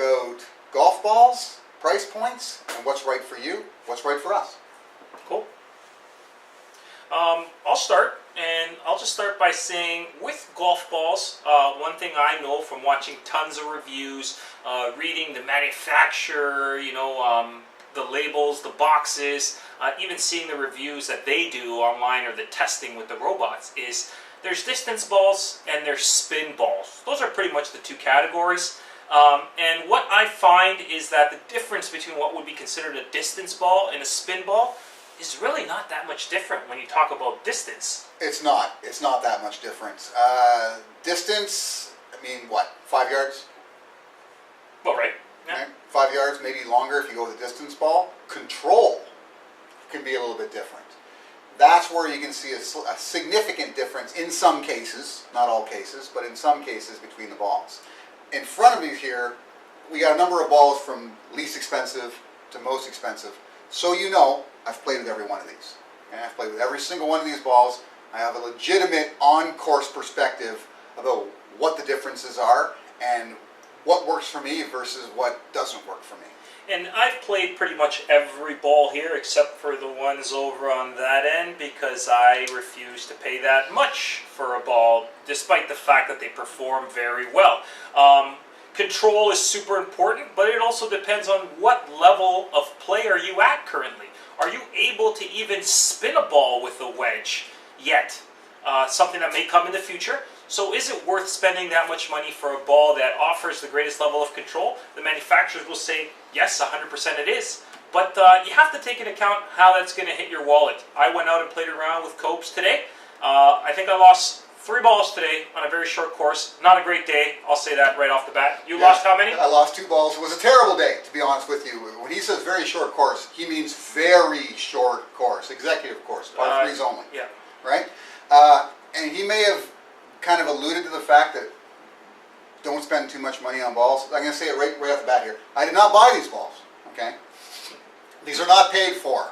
about golf balls, price points, and what's right for you, what's right for us. Cool. I'll start, and I'll just start by saying with golf balls, one thing I know from watching tons of reviews, reading the manufacturer, the labels, the boxes, even seeing the reviews that they do online or the testing with the robots, is there's distance balls and there's spin balls. Those are pretty much the two categories. And what I find is that the difference between what would be considered a distance ball and a spin ball is really not that much different when you talk about distance. It's not that much difference. Distance, 5 yards? Well, right. Yeah. Right? 5 yards, maybe longer if you go with a distance ball. Control can be a little bit different. That's where you can see a significant difference in some cases, not all cases, but in some cases between the balls. In front of me here, we got a number of balls from least expensive to most expensive. So I've played with every one of these. And I've played with every single one of these balls. I have a legitimate on-course perspective about what the differences are and what works for me versus what doesn't work for me. And I've played pretty much every ball here except for the ones over on that end because I refuse to pay that much for a ball despite the fact that they perform very well. Control is super important, but it also depends on what level of play are you at currently. Are you able to even spin a ball with a wedge yet? Something that may come in the future. So is it worth spending that much money for a ball that offers the greatest level of control? The manufacturers will say, yes, 100% it is. But you have to take into account how that's going to hit your wallet. I went out and played around with Copes today. I think I lost 3 balls today on a very short course. Not a great day, I'll say that right off the bat. You lost how many? I lost 2 balls. It was a terrible day, to be honest with you. When he says very short course, he means very short course, executive course, par 3s only. Yeah. Right? And he may have kind of alluded to the fact that don't spend too much money on balls. I'm going to say it right off the bat here. I did not buy these balls, okay? These are not paid for.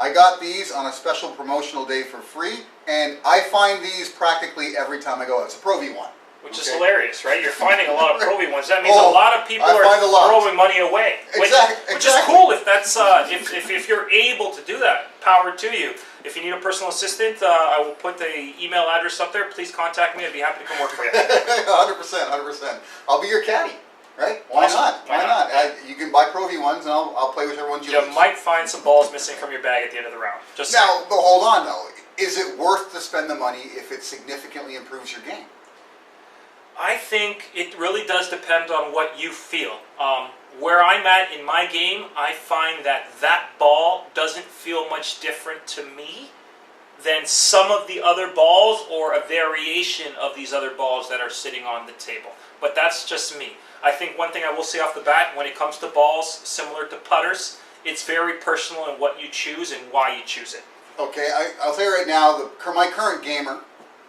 I got these on a special promotional day for free, and I find these practically every time I go out. It's a Pro V1. Which is hilarious, right? You're finding a lot of Pro V1s. That means a lot of people are throwing money away. Which is cool if that's if you're able to do that. Power to you. If you need a personal assistant, I will put the email address up there. Please contact me. I'd be happy to come work for you. 100%. I'll be your caddy, right? Why not? Why not? You can buy Pro V1s, and I'll play whichever ones you You might find some balls missing from your bag at the end of the round. Now, but hold on though. Is it worth to spend the money if it significantly improves your game? I think it really does depend on what you feel. Where I'm at in my game, I find that ball doesn't feel much different to me than some of the other balls or a variation of these other balls that are sitting on the table. But that's just me. I think one thing I will say off the bat, when it comes to balls, similar to putters, it's very personal in what you choose and why you choose it. Okay, I'll tell you right now, my current gamer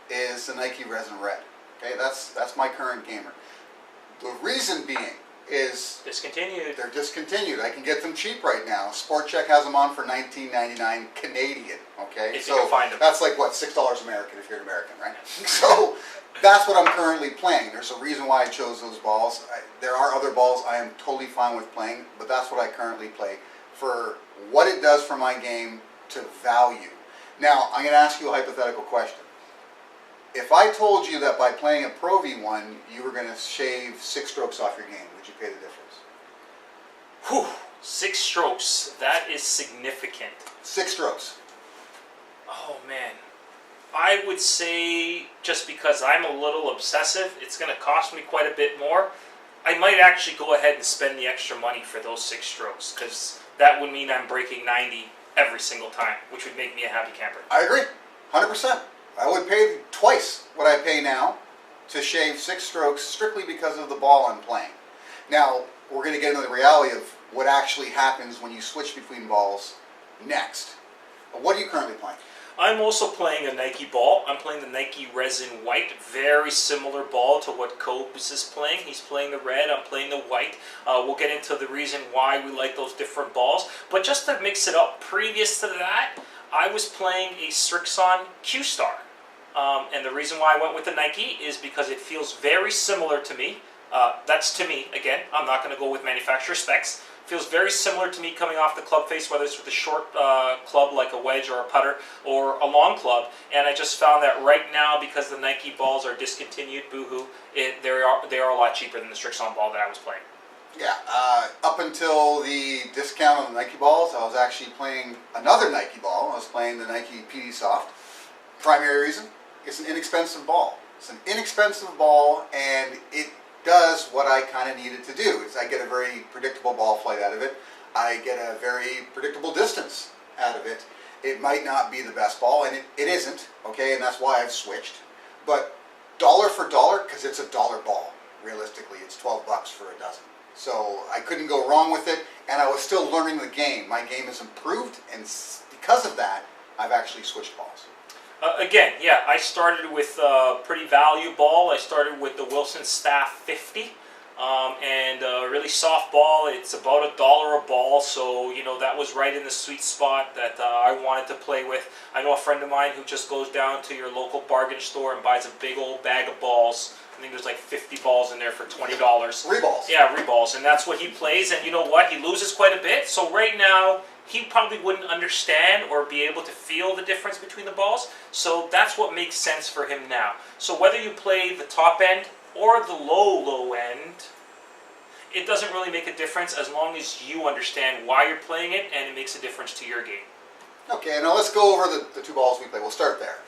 is the Nike Resin Red. Okay, that's my current gamer. The reason being is discontinued. They're discontinued. I can get them cheap right now. Sport Check has them on for $19.99 Canadian. Okay, if you can find them. That's like what, $6 American if you're an American, right? So that's what I'm currently playing. There's a reason why I chose those balls. There are other balls I am totally fine with playing, but that's what I currently play for what it does for my game to value. Now I'm going to ask you a hypothetical question. If I told you that by playing a Pro V1, you were going to shave 6 strokes off your game, would you pay the difference? Whew, 6 strokes. That is significant. 6 strokes. Oh, man. I would say, just because I'm a little obsessive, it's going to cost me quite a bit more. I might actually go ahead and spend the extra money for those 6 strokes, because that would mean I'm breaking 90 every single time, which would make me a happy camper. I agree. 100%. I would pay twice what I pay now to shave 6 strokes strictly because of the ball I'm playing. Now, we're going to get into the reality of what actually happens when you switch between balls next. What are you currently playing? I'm also playing a Nike ball. I'm playing the Nike Resin White. Very similar ball to what Cobes is playing. He's playing the red, I'm playing the white. We'll get into the reason why we like those different balls. But just to mix it up, previous to that, I was playing a Srixon Q-Star. And the reason why I went with the Nike is because it feels very similar to me. That's to me, again, I'm not going to go with manufacturer specs. Feels very similar to me coming off the club face, whether it's with a short club like a wedge or a putter, or a long club. And I just found that right now, because the Nike balls are discontinued, boohoo, they are a lot cheaper than the Strixon ball that I was playing. Yeah, up until the discount on the Nike balls, I was actually playing another Nike ball. I was playing the Nike PD Soft. Primary reason, it's an inexpensive ball. It's an inexpensive ball, and it does what I kind of need it to do. Is I get a very predictable ball flight out of it. I get a very predictable distance out of it. It might not be the best ball, and it isn't, okay, and that's why I've switched. But dollar for dollar, because it's a dollar ball, realistically, it's $12 for a dozen. So I couldn't go wrong with it, and I was still learning the game. My game has improved, and because of that, I've actually switched balls. Again, yeah, I started with a pretty value ball. I started with the Wilson Staff 50, and a really soft ball. It's about $1 a ball, so you know that was right in the sweet spot that I wanted to play with. I know a friend of mine who just goes down to your local bargain store and buys a big old bag of balls. I think there's like 50 balls in there for $20. Reballs. Yeah, reballs, and that's what he plays. And you know what? He loses quite a bit. So right now, he probably wouldn't understand or be able to feel the difference between the balls. So that's what makes sense for him now. So whether you play the top end or the low end, it doesn't really make a difference as long as you understand why you're playing it and it makes a difference to your game. Okay, now let's go over the two balls we play. We'll start there.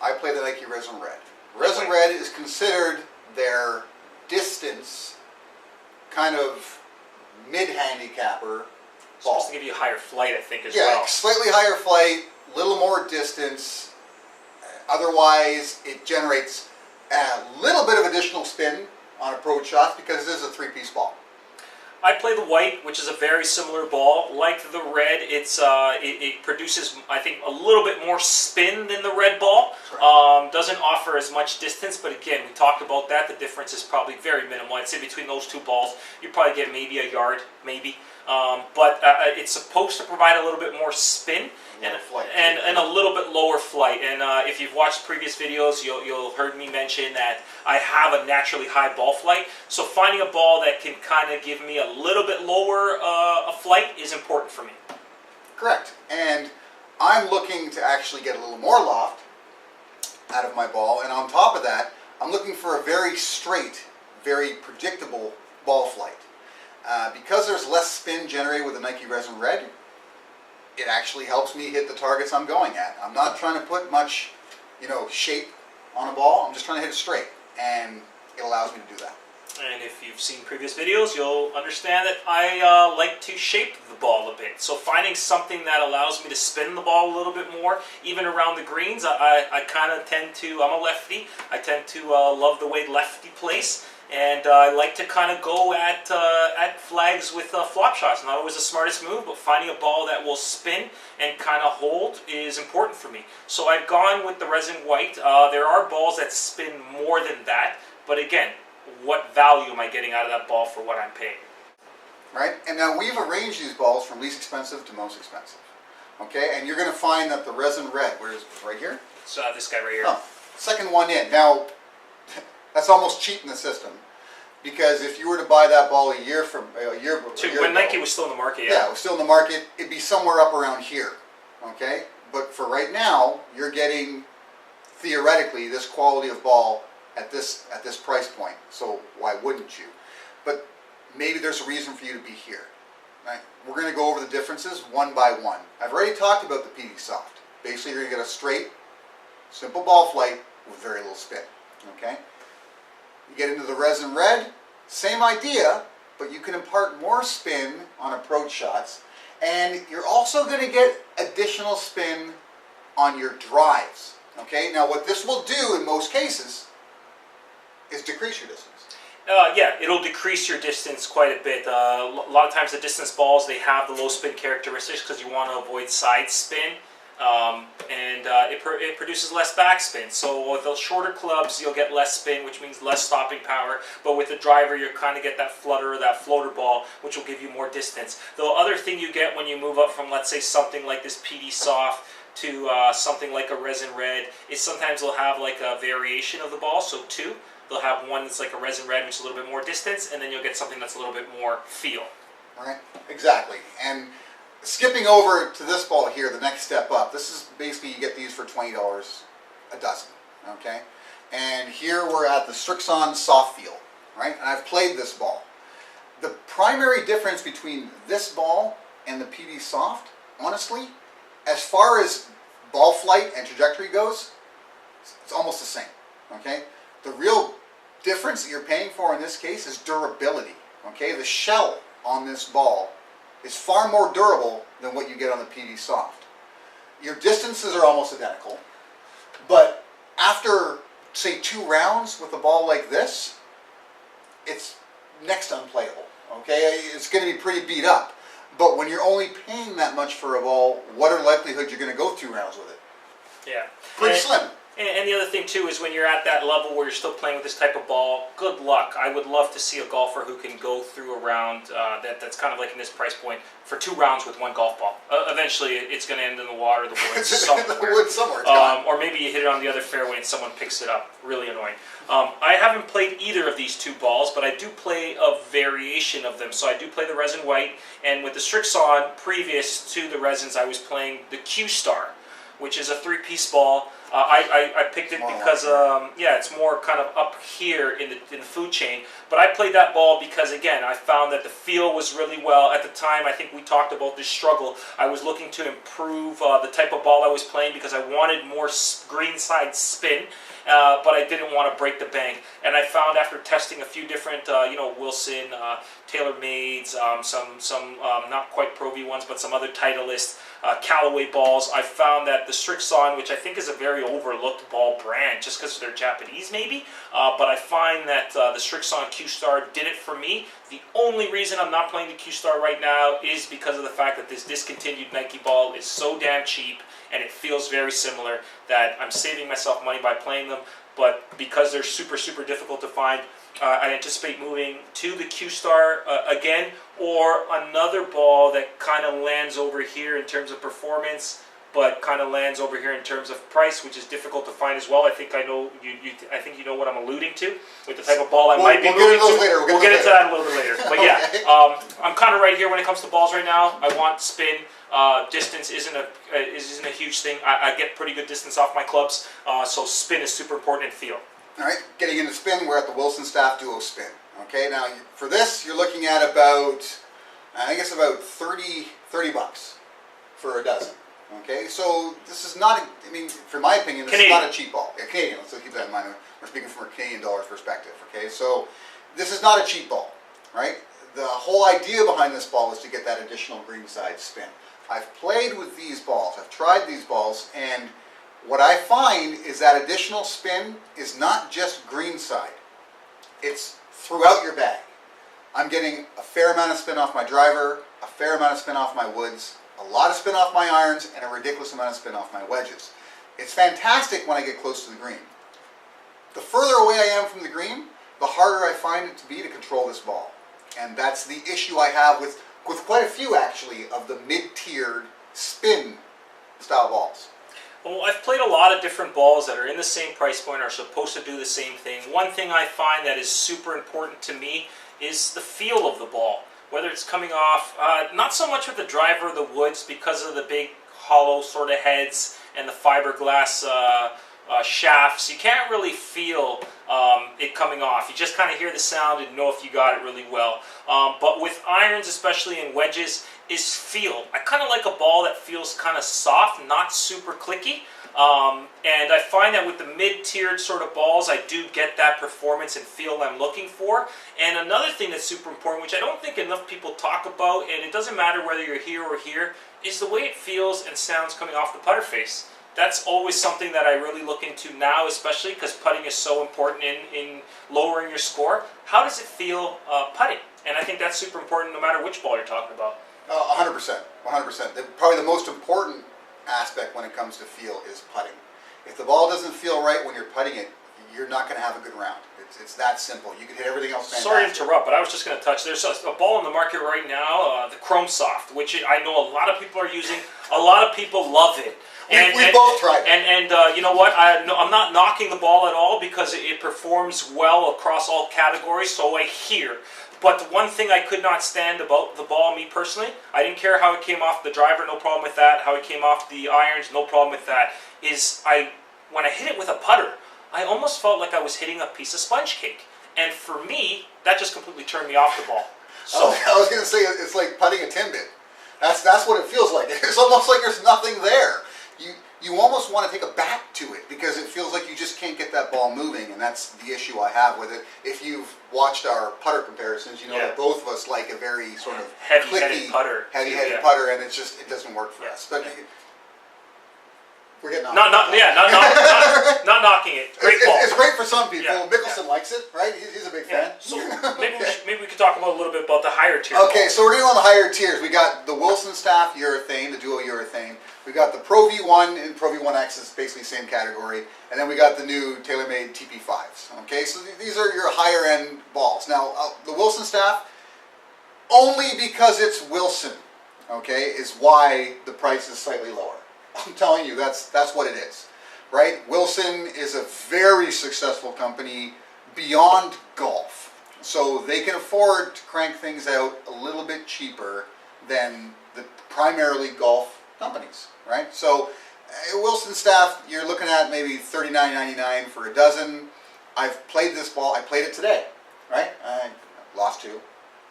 I play the Nike Resin Red. Resin Red is considered their distance kind of mid-handicapper It's ball. supposed to give you a higher flight, I think, as Yeah, well. slightly higher flight, little more distance. Otherwise, it generates a little bit of additional spin on approach shots because it is a three-piece ball. I play the white, which is a very similar ball. Like the red, it produces, I think, a little bit more spin than the red ball. Doesn't offer as much distance, but again, we talked about that. The difference is probably very minimal. I'd say between those two balls, you probably get maybe a yard, maybe. But it's supposed to provide a little bit more spin and a little bit lower flight. And if you've watched previous videos, you'll heard me mention that I have a naturally high ball flight. So finding a ball that can kind of give me a little bit lower a flight is important for me. Correct. And I'm looking to actually get a little more loft out of my ball. And on top of that, I'm looking for a very straight, very predictable ball flight. Because there's less spin generated with the Nike Resin Red, it actually helps me hit the targets I'm going at. I'm not trying to put much, shape on a ball. I'm just trying to hit it straight, and it allows me to do that. And if you've seen previous videos, you'll understand that I like to shape the ball a bit. So finding something that allows me to spin the ball a little bit more, even around the greens, I kind of tend to, I'm a lefty, I tend to love the way lefty plays. And I like to kind of go at flags with flop shots. Not always the smartest move, but finding a ball that will spin and kind of hold is important for me. So I've gone with the Resin White. There are balls that spin more than that, but again, what value am I getting out of that ball for what I'm paying? Right? And now we've arranged these balls from least expensive to most expensive. Okay? And you're going to find that the Resin Red, where is it? Right here? So this guy right here. Oh, second one in. Now, that's almost cheating the system, because if you were to buy that ball a year When Nike was still in the market, yeah, it was still in the market, it'd be somewhere up around here, okay? But for right now, you're getting theoretically this quality of ball at this price point. So why wouldn't you? But maybe there's a reason for you to be here. Right? We're going to go over the differences one by one. I've already talked about the PD Soft. Basically, you're going to get a straight, simple ball flight with very little spin. Okay. You get into the Resin Red, same idea, but you can impart more spin on approach shots, and you're also going to get additional spin on your drives. Okay, now what this will do in most cases is decrease your distance. Yeah, it'll decrease your distance quite a bit. A lot of times the distance balls, they have the low spin characteristics because you want to avoid side spin. It produces less backspin. So with those shorter clubs, you'll get less spin, which means less stopping power. But with the driver, you kind of get that flutter, that floater ball, which will give you more distance. The other thing you get when you move up from, let's say, something like this PD Soft to something like a Resin Red is sometimes they'll have like a variation of the ball, so two. They'll have one that's like a resin red, which is a little bit more distance, and then you'll get something that's a little bit more feel. Right? Exactly. And skipping over to this ball here, the next step up, this is basically you get these for $20 a dozen. Okay? And here we're at the Strixon Soft Feel. Right? And I've played this ball. The primary difference between this ball and the PD Soft, honestly, as far as ball flight and trajectory goes, it's almost the same. Okay? The real difference that you're paying for in this case is durability. Okay? The shell on this ball is far more durable than what you get on the PD Soft. Your distances are almost identical, but after, say, 2 rounds with a ball like this, it's next to unplayable. Okay? It's going to be pretty beat up. But when you're only paying that much for a ball, what are the likelihood you're going to go 2 rounds with it? Yeah. Pretty slim. And the other thing too is when you're at that level where you're still playing with this type of ball, good luck. I would love to see a golfer who can go through a round that's kind of like in this price point for 2 rounds with 1 golf ball. Eventually, it's going to end in the water, the woods somewhere. The woods somewhere. It's gone. Or maybe you hit it on the other fairway and someone picks it up. Really annoying. I haven't played either of these 2 balls, but I do play a variation of them. So I do play the resin white, and with the Strixon, previous to the resins, I was playing the Q-Star, which is a 3-piece ball. I picked it because it's more kind of up here in the food chain. But I played that ball because, again, I found that the feel was really well at the time. I think we talked about this struggle. I was looking to improve the type of ball I was playing because I wanted more greenside spin, but I didn't want to break the bank. And I found after testing a few different, Wilson, TaylorMades, some not quite Pro V ones, but some other Titleist, Callaway balls, I found that the Strixon, which I think is a very overlooked ball brand, just because they're Japanese maybe, but I find that the Strixon Q-Star did it for me. The only reason I'm not playing the Q-Star right now is because of the fact that this discontinued Nike ball is so damn cheap, and it feels very similar that I'm saving myself money by playing them, but because they're super, super difficult to find, I anticipate moving to the Q-Star again, or another ball that kind of lands over here in terms of performance, but kind of lands over here in terms of price, which is difficult to find as well. I think I know I think you know what I'm alluding to with the type of ball I might be moving to. We'll get into that a little bit later. But yeah, I'm kind of right here when it comes to balls right now. I want spin. Distance isn't a huge thing. I get pretty good distance off my clubs, so spin is super important in feel. All right, getting into spin, we're at the Wilson Staff Duo Spin. Okay, now for this, you're looking at about, I think it's about 30 bucks for a dozen. Okay, so this is not, I mean, for my opinion, this is not a cheap ball. Yeah, Canadian, let's keep that in mind. We're speaking from a Canadian dollar perspective. Okay, so this is not a cheap ball, right? The whole idea behind this ball is to get that additional greenside spin. I've played with these balls, I've tried these balls, and what I find is that additional spin is not just greenside. It's throughout your bag. I'm getting a fair amount of spin off my driver, a fair amount of spin off my woods, a lot of spin off my irons, and a ridiculous amount of spin off my wedges. It's fantastic when I get close to the green. The further away I am from the green, the harder I find it to be to control this ball. And that's the issue I have with quite a few, actually, of the mid-tiered spin style balls. Well, I've played a lot of different balls that are in the same price point, are supposed to do the same thing. One thing I find that is super important to me is the feel of the ball. Whether it's coming off, not so much with the driver or the woods because of the big hollow sort of heads and the fiberglass shafts. You can't really feel it coming off. You just kind of hear the sound and know if you got it really well. But with irons, especially in wedges, is feel. I kind of like a ball that feels kind of soft, not super clicky. And I find that with the mid-tiered sort of balls, I do get that performance and feel I'm looking for. And another thing that's super important, which I don't think enough people talk about, and it doesn't matter whether you're here or here, is the way it feels and sounds coming off the putter face. That's always something that I really look into now, especially because putting is so important in lowering your score. How does it feel putting? And I think that's super important no matter which ball you're talking about. 100%. 100%. Probably the most important aspect when it comes to feel is putting. If the ball doesn't feel right when you're putting it, you're not going to have a good round. It's that simple. You can hit everything else fantastic. Sorry to interrupt, but I was just going to touch. There's a ball in the market right now, the Chrome Soft, which I know a lot of people are using. A lot of people love it. We both tried it. And you know what? I'm not knocking the ball at all because it performs well across all categories, so I hear. But the one thing I could not stand about the ball, me personally, I didn't care how it came off the driver, no problem with that. How it came off the irons, no problem with that. When I hit it with a putter, I almost felt like I was hitting a piece of sponge cake. And for me, that just completely turned me off the ball. So I was going to say, it's like putting a Timbit. That's what it feels like. It's almost like there's nothing there. You almost want to take a bat to it because it feels like you just can't get that ball moving, and that's the issue I have with it. If you've watched our putter comparisons, you know that both of us like a very sort of heavy-headed putter, putter, and it doesn't work for us. But we're getting off. Not knocking it. Great ball. It's great for some people. Yeah. Mickelson likes it, right? He's a big fan. So maybe we could talk about a little bit about the higher tier. Okay, so we're doing on the higher tiers. We got the Wilson Staff urethane, the dual urethane. We got the Pro V1 and Pro V1X is basically the same category, and then we got the new TaylorMade TP5s. Okay, so these are your higher end balls. Now the Wilson Staff, only because it's Wilson, okay, is why the price is slightly lower. I'm telling you, that's what it is, right? Wilson is a very successful company beyond golf, so they can afford to crank things out a little bit cheaper than the primarily golf companies, right? So Wilson Staff, you're looking at maybe $39.99 for a dozen. I've played this ball. I played it today, right? I lost two,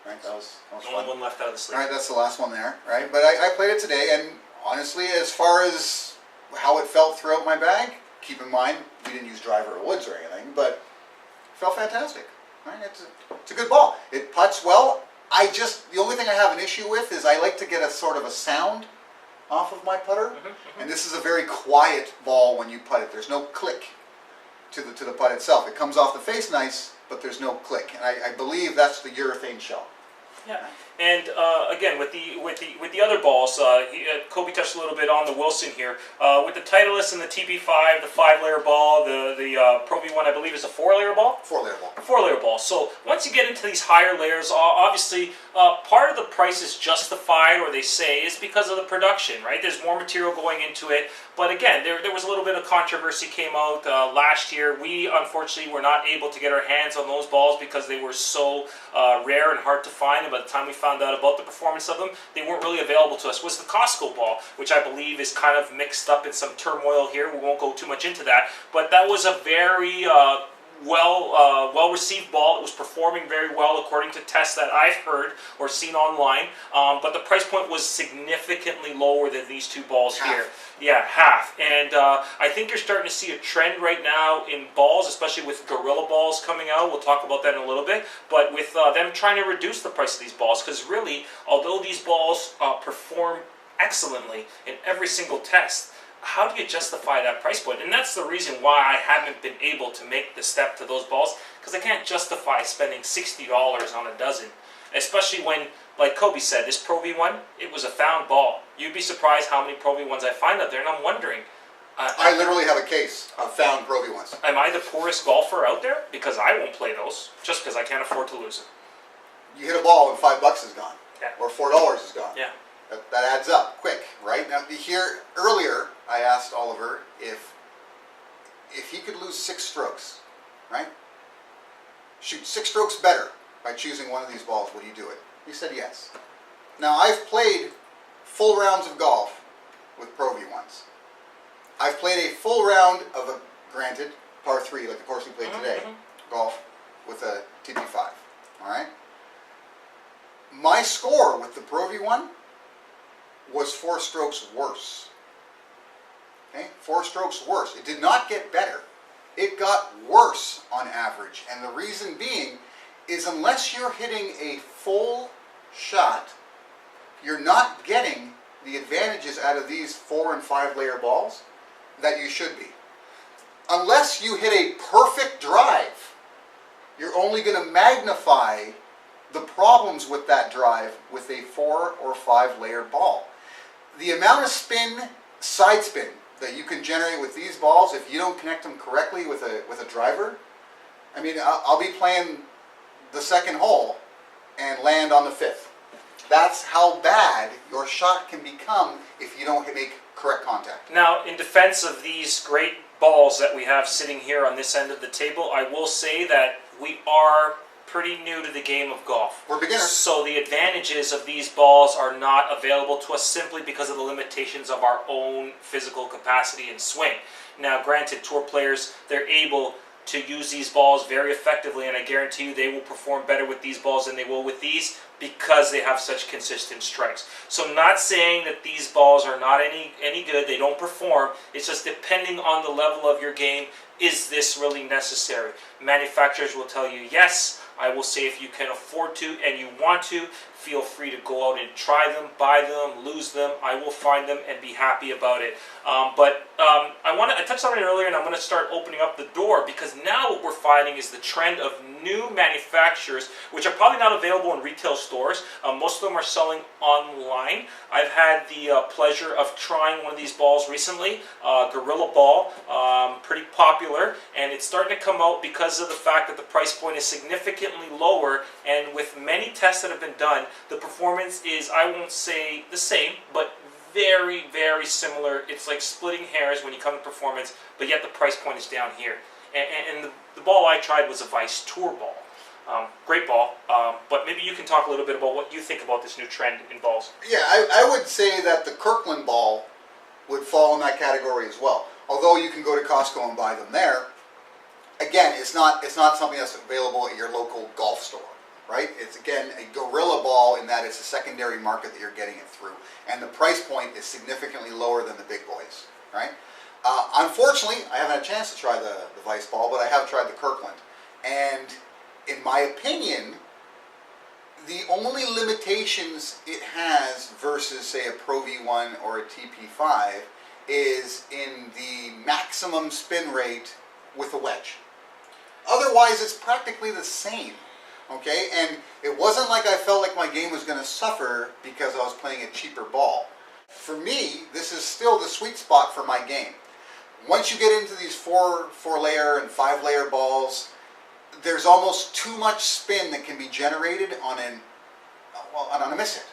right? That was fun. Only one left out of the sleeve. All right, that's the last one there, right? But I played it today, and honestly, as far as how it felt throughout my bag, keep in mind we didn't use driver or woods or anything, but it felt fantastic. Right? It's a good ball. It putts well. The only thing I have an issue with is I like to get a sort of a sound off of my putter, and this is a very quiet ball when you putt it. There's no click to the putt itself. It comes off the face nice, but there's no click, and I believe that's the urethane shell. Yeah. And again, with the other balls, Kobe touched a little bit on the Wilson here. With the Titleist and the TP5, the 5-layer ball, the Pro V1, I believe, is a 4-layer ball. 4-layer ball. 4-layer ball. So once you get into these higher layers, obviously part of the price is justified, or they say, is because of the production, right? There's more material going into it. But again, there was a little bit of controversy came out last year. We unfortunately were not able to get our hands on those balls because they were so rare and hard to find. And by the time we found out about the performance of them, they weren't really available to us. Was the Costco ball, which I believe is kind of mixed up in some turmoil here. We won't go too much into that. But that was a very well received ball. It was performing very well according to tests that I've heard or seen online. But the price point was significantly lower than these two balls here. Yeah, half. And I think you're starting to see a trend right now in balls, especially with Gorilla balls coming out. We'll talk about that in a little bit. But with them trying to reduce the price of these balls, because really, although these balls perform excellently in every single test, how do you justify that price point? And that's the reason why I haven't been able to make the step to those balls, because I can't justify spending $60 on a dozen, especially when, like Kobe said, this Pro V1, it was a found ball. You'd be surprised how many Pro V1s I find out there, and I'm wondering. I literally have a case of found Pro V1s. Am I the poorest golfer out there? Because I won't play those, just because I can't afford to lose it. You hit a ball and $5 is gone, Yeah. or $4 is gone. Yeah. That adds up quick, right? Now, here earlier, I asked Oliver if he could lose 6 strokes, right? Shoot 6 strokes better by choosing one of these balls, would he do it? He said yes. Now, I've played full rounds of golf with Pro V1s. I've played a full round of a, granted, par 3, like the course we played today, golf, with a TP5, all right? My score with the Pro V1 was 4 strokes worse. Okay? 4 strokes worse. It did not get better. It got worse on average. And the reason being is unless you're hitting a full shot, you're not getting the advantages out of these 4 and 5 layer balls that you should be. Unless you hit a perfect drive, you're only going to magnify the problems with that drive with a 4 or 5 layer ball. The amount of spin, side spin, that you can generate with these balls, if you don't connect them correctly with a driver, I mean, I'll be playing the second hole and land on the 5th. That's how bad your shot can become if you don't make correct contact. Now, in defense of these great balls that we have sitting here on this end of the table, I will say that we are pretty new to the game of golf. We're beginners. So the advantages of these balls are not available to us simply because of the limitations of our own physical capacity and swing. Now, granted, tour players, they're able to use these balls very effectively, and I guarantee you they will perform better with these balls than they will with these because they have such consistent strikes. So not saying that these balls are not any good, they don't perform, it's just depending on the level of your game, is this really necessary? Manufacturers will tell you yes. I will say if you can afford to and you want to, feel free to go out and try them, buy them, lose them. I will find them and be happy about it. I touched on it earlier, and I'm going to start opening up the door because now what we're finding is the trend of new manufacturers, which are probably not available in retail stores. Most of them are selling online. I've had the pleasure of trying one of these balls recently, Gorilla Ball, pretty popular, and it's starting to come out because of the fact that the price point is significantly lower, and with many tests that have been done, the performance is, I won't say the same, but very, very similar. It's like splitting hairs when you come to performance, but yet the price point is down here. And the ball I tried was a Vice Tour ball. Great ball, but maybe you can talk a little bit about what you think about this new trend in balls. Yeah, I would say that the Kirkland ball would fall in that category as well. Although you can go to Costco and buy them there, again, it's not something that's available at your local golf store, right? It's, again, a Gorilla Ball in that it's a secondary market that you're getting it through. And the price point is significantly lower than the big boys, right? Unfortunately, I haven't had a chance to try the Vice Ball, but I have tried the Kirkland. And in my opinion, the only limitations it has versus, say, a Pro V1 or a TP5 is in the maximum spin rate with a wedge. Otherwise, it's practically the same, okay? And it wasn't like I felt like my game was going to suffer because I was playing a cheaper ball. For me, this is still the sweet spot for my game. Once you get into these four-layer and five-layer balls, there's almost too much spin that can be generated on a miss hit.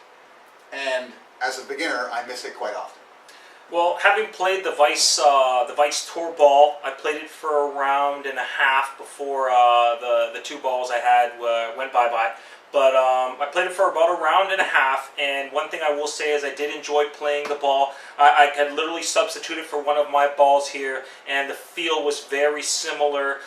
And as a beginner, I miss it quite often. Well, having played the Vice Tour ball, I played it for a round and a half before the two balls I had went bye-bye. But I played it for about a round and a half, and one thing I will say is I did enjoy playing the ball. I had literally substituted for one of my balls here, and the feel was very similar.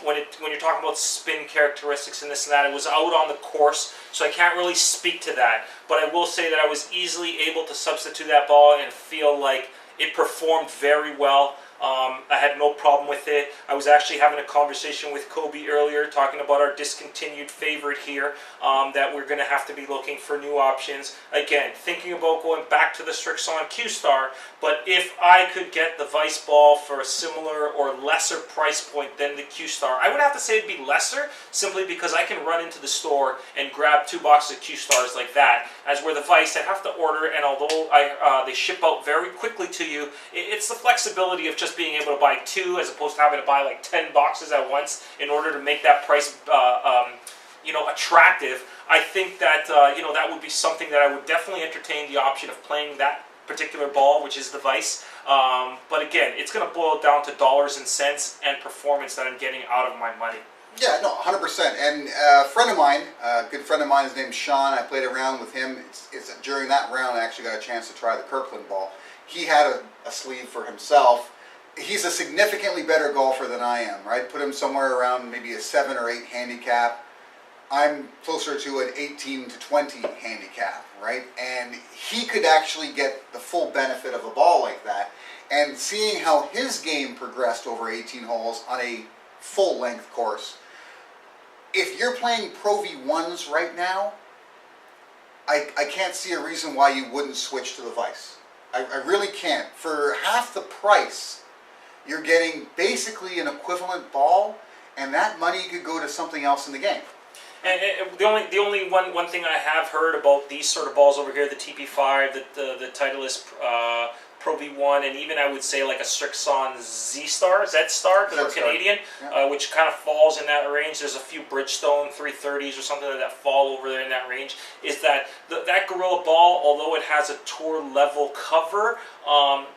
When you're talking about spin characteristics and this and that, it was out on the course, so I can't really speak to that. But I will say that I was easily able to substitute that ball and feel like it performed very well. I had no problem with it. I was actually having a conversation with Kobe earlier talking about our discontinued favorite here, that we're going to have to be looking for new options. Again, thinking about going back to the Srixon Q-Star, but if I could get the Vice Ball for a similar or lesser price point than the Q-Star, I would have to say it'd be lesser simply because I can run into the store and grab 2 boxes of Q-Stars like that, as where the Vice I have to order, and although they ship out very quickly to you, it's the flexibility of just being able to buy 2 as opposed to having to buy like 10 boxes at once in order to make that price attractive. I think that that would be something that I would definitely entertain the option of playing that particular ball, which is the Vice. But again, it's going to boil down to dollars and cents and performance that I'm getting out of my money. Yeah, no, 100%. And a friend of mine, a good friend of mine, his name's Sean. I played around with him. It's during that round I actually got a chance to try the Kirkland ball. He had a sleeve for himself. He's a significantly better golfer than I am, right? Put him somewhere around maybe a 7 or 8 handicap. I'm closer to an 18 to 20 handicap, right? And he could actually get the full benefit of a ball like that. And seeing how his game progressed over 18 holes on a full-length course, if you're playing Pro V1s right now, I can't see a reason why you wouldn't switch to the Vice. I really can't. For half the price, you're getting basically an equivalent ball, and that money could go to something else in the game. And the only one thing I have heard about these sort of balls over here, the TP5, the Titleist Pro V1, and even I would say like a Strixon Z-Star, Z-Star, because we're Z-Star. Canadian, Yeah. which kind of falls in that range. There's a few Bridgestone 330s or something like that fall over there in that range. Is that that Gorilla ball, although it has a tour level cover,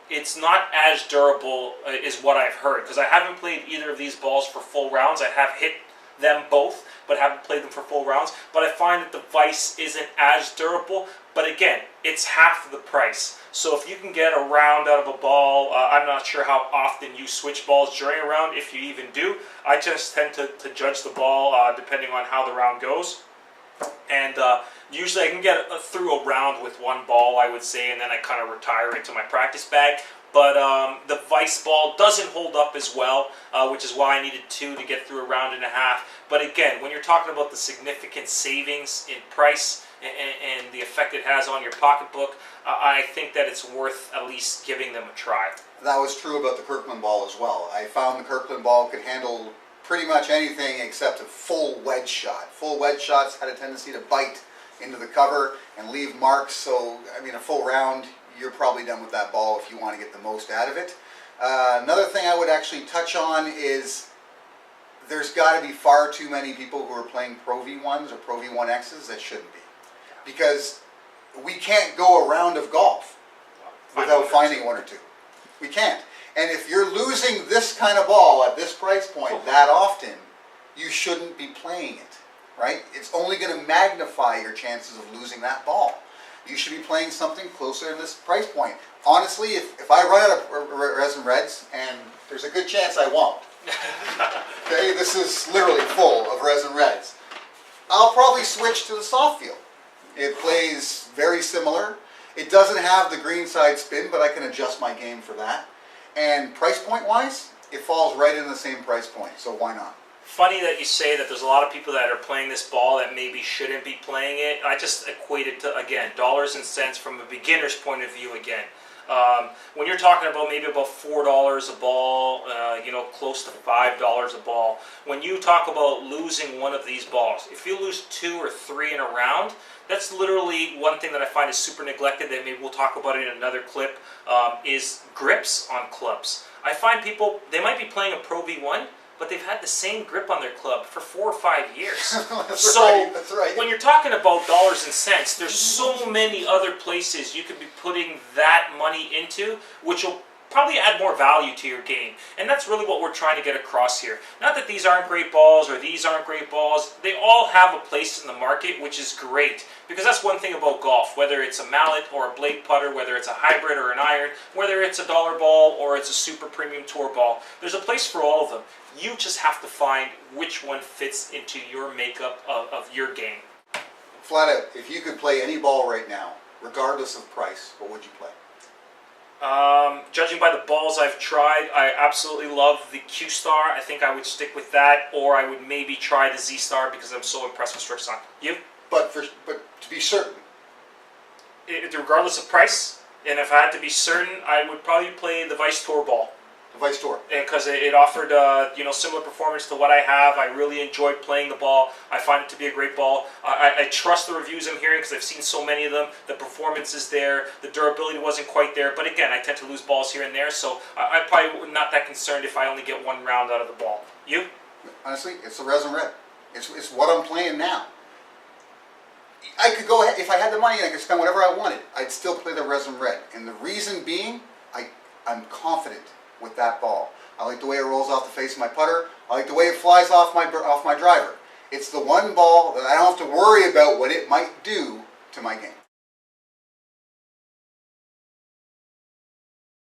it's not as durable, is what I've heard. Because I haven't played either of these balls for full rounds. I have hit them both, but haven't played them for full rounds. But I find that the Vice isn't as durable. But again, it's half the price. So if you can get a round out of a ball, I'm not sure how often you switch balls during a round, if you even do. I just tend to judge the ball depending on how the round goes. And usually I can get through a round with one ball, I would say, and then I kind of retire into my practice bag. But the Vice ball doesn't hold up as well, which is why I needed two to get through a round and a half. But again, when you're talking about the significant savings in price and the effect it has on your pocketbook, I think that it's worth at least giving them a try. That was true about the Kirkland ball as well. I found the Kirkland ball could handle pretty much anything except a full wedge shot. Full wedge shots had a tendency to bite into the cover and leave marks, so I mean a full round, you're probably done with that ball if you want to get the most out of it. Another thing I would actually touch on is there's got to be far too many people who are playing Pro V1s or Pro V1Xs that shouldn't be. Because we can't go a round of golf without finding one or two. We can't. And if you're losing this kind of ball at this price point that often, you shouldn't be playing it, right? It's only going to magnify your chances of losing that ball. You should be playing something closer to this price point. Honestly, if I run out of resin reds, and there's a good chance I won't, okay, this is literally full of resin reds, I'll probably switch to the soft field. It plays very similar. It doesn't have the green side spin, but I can adjust my game for that. And price point wise, it falls right in the same price point, so why not? Funny that you say that there's a lot of people that are playing this ball that maybe shouldn't be playing it. I just equate it to, again, dollars and cents from a beginner's point of view again. When you're talking about maybe about $4 a ball, close to $5 a ball, when you talk about losing one of these balls, if you lose 2 or 3 in a round, that's literally one thing that I find is super neglected, that maybe we'll talk about it in another clip, is grips on clubs. I find people, they might be playing a Pro V1, but they've had the same grip on their club for 4 or 5 years. That's right, that's right. When you're talking about dollars and cents, there's so many other places you could be putting that money into, which will probably add more value to your game. And that's really what we're trying to get across here. Not that these aren't great balls or these aren't great balls. They all have a place in the market, which is great. Because that's one thing about golf, whether it's a mallet or a blade putter, whether it's a hybrid or an iron, whether it's a dollar ball or it's a super premium tour ball, there's a place for all of them. You just have to find which one fits into your makeup of your game. Flat out, if you could play any ball right now, regardless of price, what would you play? Judging by the balls I've tried, I absolutely love the Q-Star. I think I would stick with that, or I would maybe try the Z-Star because I'm so impressed with Strixon. You? But to be certain, Regardless of price, and if I had to be certain, I would probably play the Vice Tour ball. the Vice Tour. Because it offered similar performance to what I have. I really enjoyed playing the ball. I find it to be a great ball. I trust the reviews I'm hearing because I've seen so many of them. The performance is there. The durability wasn't quite there. But again, I tend to lose balls here and there, so I'm probably not that concerned if I only get one round out of the ball. You? Honestly, it's the resin red. It's what I'm playing now. I could go ahead, if I had the money and I could spend whatever I wanted, I'd still play the resin red. And the reason being, I'm confident with that ball. I like the way it rolls off the face of my putter. I like the way it flies off my driver. It's the one ball that I don't have to worry about what it might do to my game.